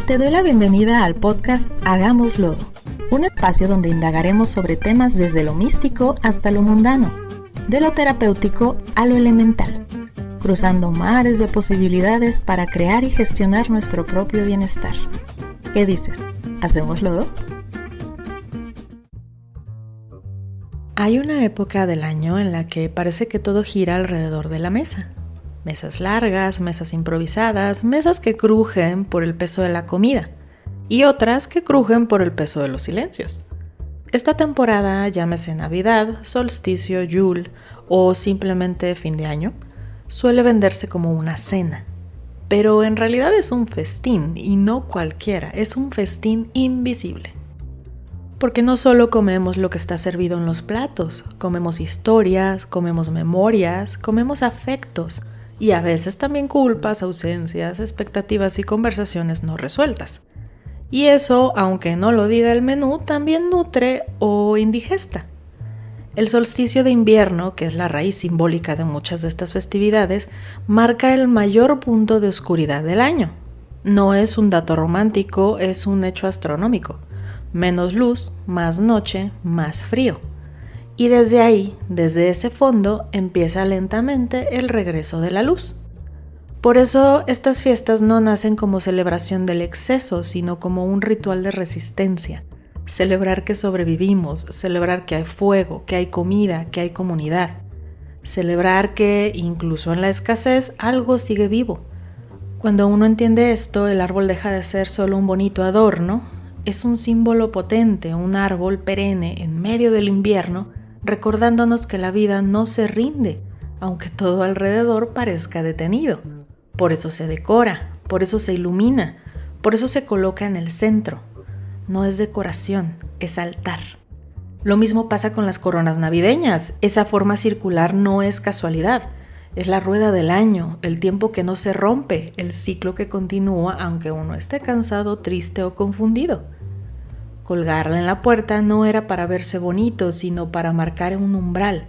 Te doy la bienvenida al podcast Hagamos Lodo, un espacio donde indagaremos sobre temas desde lo místico hasta lo mundano, de lo terapéutico a lo elemental, cruzando mares de posibilidades para crear y gestionar nuestro propio bienestar. ¿Qué dices? ¿Hacemos lodo? Hay una época del año en la que parece que todo gira alrededor de la mesa. Mesas largas, mesas improvisadas, mesas que crujen por el peso de la comida y otras que crujen por el peso de los silencios. Esta temporada, llámese Navidad, solsticio, Yule o simplemente fin de año, suele venderse como una cena. Pero en realidad es un festín y no cualquiera, es un festín invisible. Porque no solo comemos lo que está servido en los platos, comemos historias, comemos memorias, comemos afectos y a veces también culpas, ausencias, expectativas y conversaciones no resueltas. Y eso, aunque no lo diga el menú, también nutre o indigesta. El solsticio de invierno, que es la raíz simbólica de muchas de estas festividades, marca el mayor punto de oscuridad del año. No es un dato romántico, es un hecho astronómico. Menos luz, más noche, más frío. Y desde ahí, desde ese fondo, empieza lentamente el regreso de la luz. Por eso estas fiestas no nacen como celebración del exceso, sino como un ritual de resistencia. Celebrar que sobrevivimos, celebrar que hay fuego, que hay comida, que hay comunidad. Celebrar que, incluso en la escasez, algo sigue vivo. Cuando uno entiende esto, el árbol deja de ser solo un bonito adorno. Es un símbolo potente, un árbol perenne en medio del invierno, recordándonos que la vida no se rinde, aunque todo alrededor parezca detenido. Por eso se decora, por eso se ilumina, por eso se coloca en el centro. No es decoración, es altar. Lo mismo pasa con las coronas navideñas. Esa forma circular no es casualidad. Es la rueda del año, el tiempo que no se rompe, el ciclo que continúa aunque uno esté cansado, triste o confundido. Colgarla en la puerta no era para verse bonito, sino para marcar un umbral.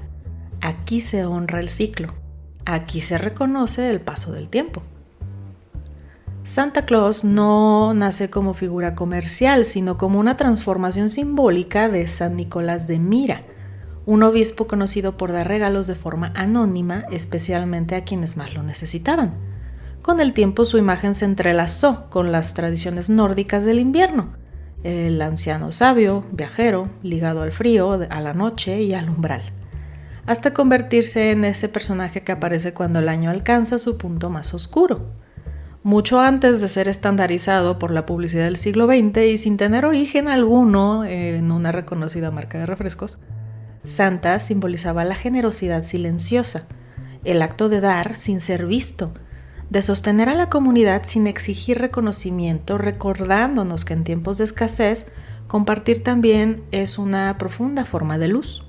Aquí se honra el ciclo. Aquí se reconoce el paso del tiempo. Santa Claus no nace como figura comercial, sino como una transformación simbólica de San Nicolás de Mira, un obispo conocido por dar regalos de forma anónima, especialmente a quienes más lo necesitaban. Con el tiempo su imagen se entrelazó con las tradiciones nórdicas del invierno. El anciano sabio, viajero, ligado al frío, a la noche y al umbral, hasta convertirse en ese personaje que aparece cuando el año alcanza su punto más oscuro. Mucho antes de ser estandarizado por la publicidad del siglo XX y sin tener origen alguno en una reconocida marca de refrescos, Santa simbolizaba la generosidad silenciosa, el acto de dar sin ser visto, de sostener a la comunidad sin exigir reconocimiento, recordándonos que en tiempos de escasez, compartir también es una profunda forma de luz.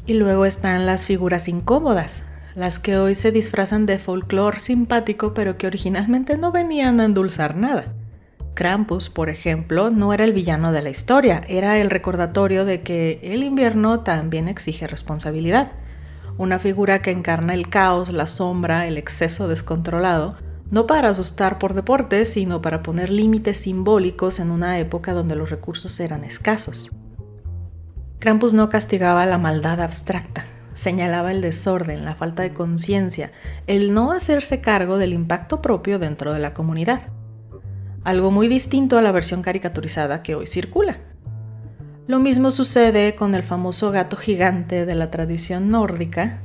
Y luego están las figuras incómodas, las que hoy se disfrazan de folclore simpático, pero que originalmente no venían a endulzar nada. Krampus, por ejemplo, no era el villano de la historia, era el recordatorio de que el invierno también exige responsabilidad. Una figura que encarna el caos, la sombra, el exceso descontrolado, no para asustar por deporte, sino para poner límites simbólicos en una época donde los recursos eran escasos. Krampus no castigaba la maldad abstracta, señalaba el desorden, la falta de conciencia, el no hacerse cargo del impacto propio dentro de la comunidad. Algo muy distinto a la versión caricaturizada que hoy circula. Lo mismo sucede con el famoso gato gigante de la tradición nórdica,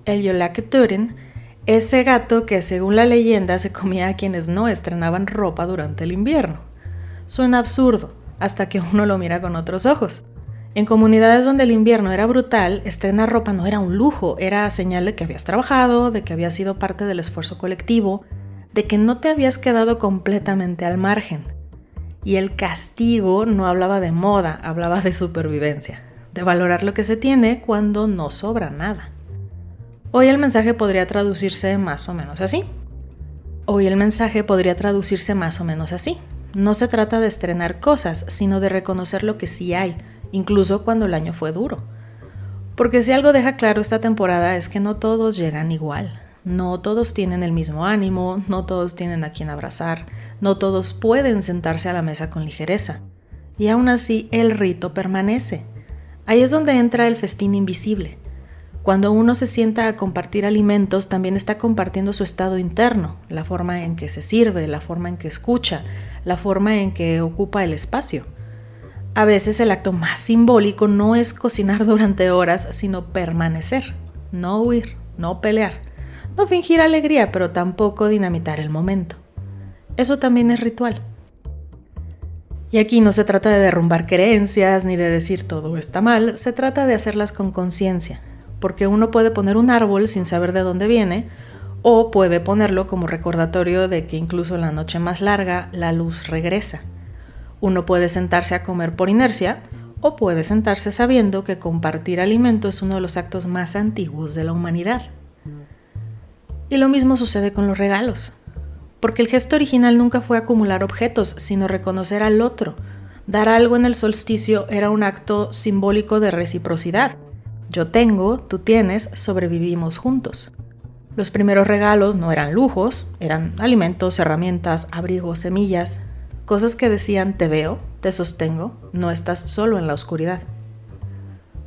el Jólakötturinn, ese gato que según la leyenda se comía a quienes no estrenaban ropa durante el invierno. Suena absurdo, hasta que uno lo mira con otros ojos. En comunidades donde el invierno era brutal, estrenar ropa no era un lujo, era señal de que habías trabajado, de que habías sido parte del esfuerzo colectivo, de que no te habías quedado completamente al margen. Y el castigo no hablaba de moda, hablaba de supervivencia, de valorar lo que se tiene cuando no sobra nada. Hoy el mensaje podría traducirse más o menos así. No se trata de estrenar cosas, sino de reconocer lo que sí hay, incluso cuando el año fue duro. Porque si algo deja claro esta temporada es que no todos llegan igual. No todos tienen el mismo ánimo, no todos tienen a quien abrazar, no todos pueden sentarse a la mesa con ligereza. Y aún así el rito permanece. Ahí es donde entra el festín invisible. Cuando uno se sienta a compartir alimentos, también está compartiendo su estado interno, la forma en que se sirve, la forma en que escucha, la forma en que ocupa el espacio. A veces el acto más simbólico no es cocinar durante horas, sino permanecer, no huir, no pelear, no fingir alegría, pero tampoco dinamitar el momento. Eso también es ritual. Y aquí no se trata de derrumbar creencias ni de decir todo está mal, se trata de hacerlas con conciencia. Porque uno puede poner un árbol sin saber de dónde viene, o puede ponerlo como recordatorio de que incluso en la noche más larga la luz regresa. Uno puede sentarse a comer por inercia, o puede sentarse sabiendo que compartir alimento es uno de los actos más antiguos de la humanidad. Y lo mismo sucede con los regalos, porque el gesto original nunca fue acumular objetos, sino reconocer al otro. Dar algo en el solsticio era un acto simbólico de reciprocidad. Yo tengo, tú tienes, sobrevivimos juntos. Los primeros regalos no eran lujos, eran alimentos, herramientas, abrigos, semillas, cosas que decían te veo, te sostengo, no estás solo en la oscuridad.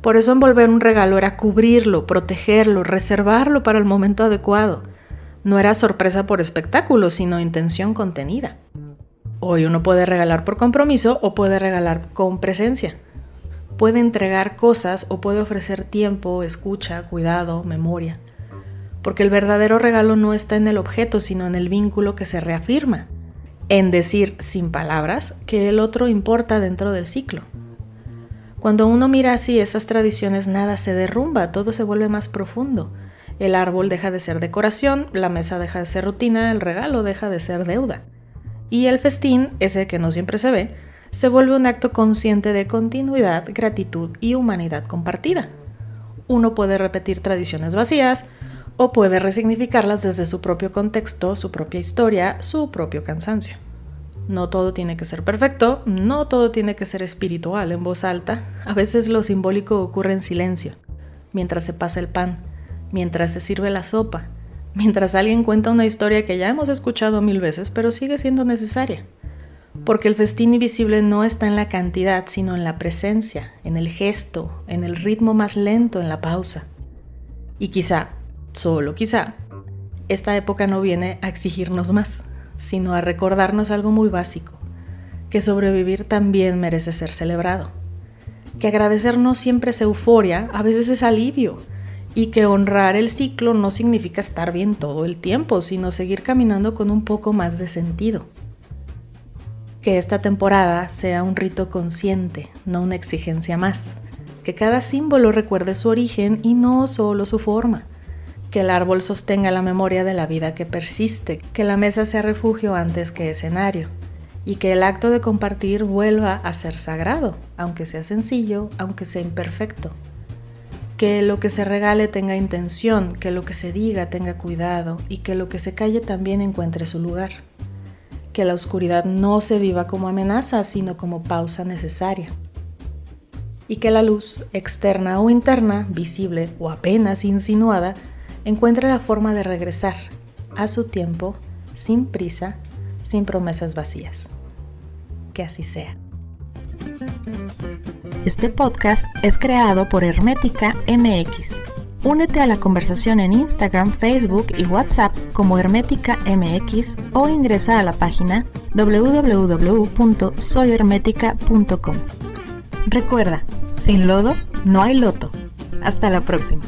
Por eso envolver un regalo era cubrirlo, protegerlo, reservarlo para el momento adecuado. No era sorpresa por espectáculo, sino intención contenida. Hoy uno puede regalar por compromiso o puede regalar con presencia. Puede entregar cosas o puede ofrecer tiempo, escucha, cuidado, memoria. Porque el verdadero regalo no está en el objeto, sino en el vínculo que se reafirma. En decir sin palabras que el otro importa dentro del ciclo. Cuando uno mira así esas tradiciones, nada se derrumba, todo se vuelve más profundo. El árbol deja de ser decoración, la mesa deja de ser rutina, el regalo deja de ser deuda. Y el festín, ese que no siempre se ve, se vuelve un acto consciente de continuidad, gratitud y humanidad compartida. Uno puede repetir tradiciones vacías o puede resignificarlas desde su propio contexto, su propia historia, su propio cansancio. No todo tiene que ser perfecto, no todo tiene que ser espiritual en voz alta. A veces lo simbólico ocurre en silencio, mientras se pasa el pan, mientras se sirve la sopa, mientras alguien cuenta una historia que ya hemos escuchado 1000 veces, pero sigue siendo necesaria. Porque el festín invisible no está en la cantidad, sino en la presencia, en el gesto, en el ritmo más lento, en la pausa. Y quizá, solo quizá, esta época no viene a exigirnos más, sino a recordarnos algo muy básico, que sobrevivir también merece ser celebrado, que agradecer no siempre es euforia, a veces es alivio, y que honrar el ciclo no significa estar bien todo el tiempo, sino seguir caminando con un poco más de sentido. Que esta temporada sea un rito consciente, no una exigencia más. Que cada símbolo recuerde su origen y no solo su forma. Que el árbol sostenga la memoria de la vida que persiste. Que la mesa sea refugio antes que escenario. Y que el acto de compartir vuelva a ser sagrado, aunque sea sencillo, aunque sea imperfecto. Que lo que se regale tenga intención, que lo que se diga tenga cuidado y que lo que se calle también encuentre su lugar. Que la oscuridad no se viva como amenaza, sino como pausa necesaria. Y que la luz, externa o interna, visible o apenas insinuada, encuentre la forma de regresar a su tiempo, sin prisa, sin promesas vacías. Que así sea. Este podcast es creado por Hermética MX. Únete a la conversación en Instagram, Facebook y WhatsApp como Hermética MX o ingresa a la página www.soyhermetica.com. Recuerda, sin lodo no hay loto. Hasta la próxima.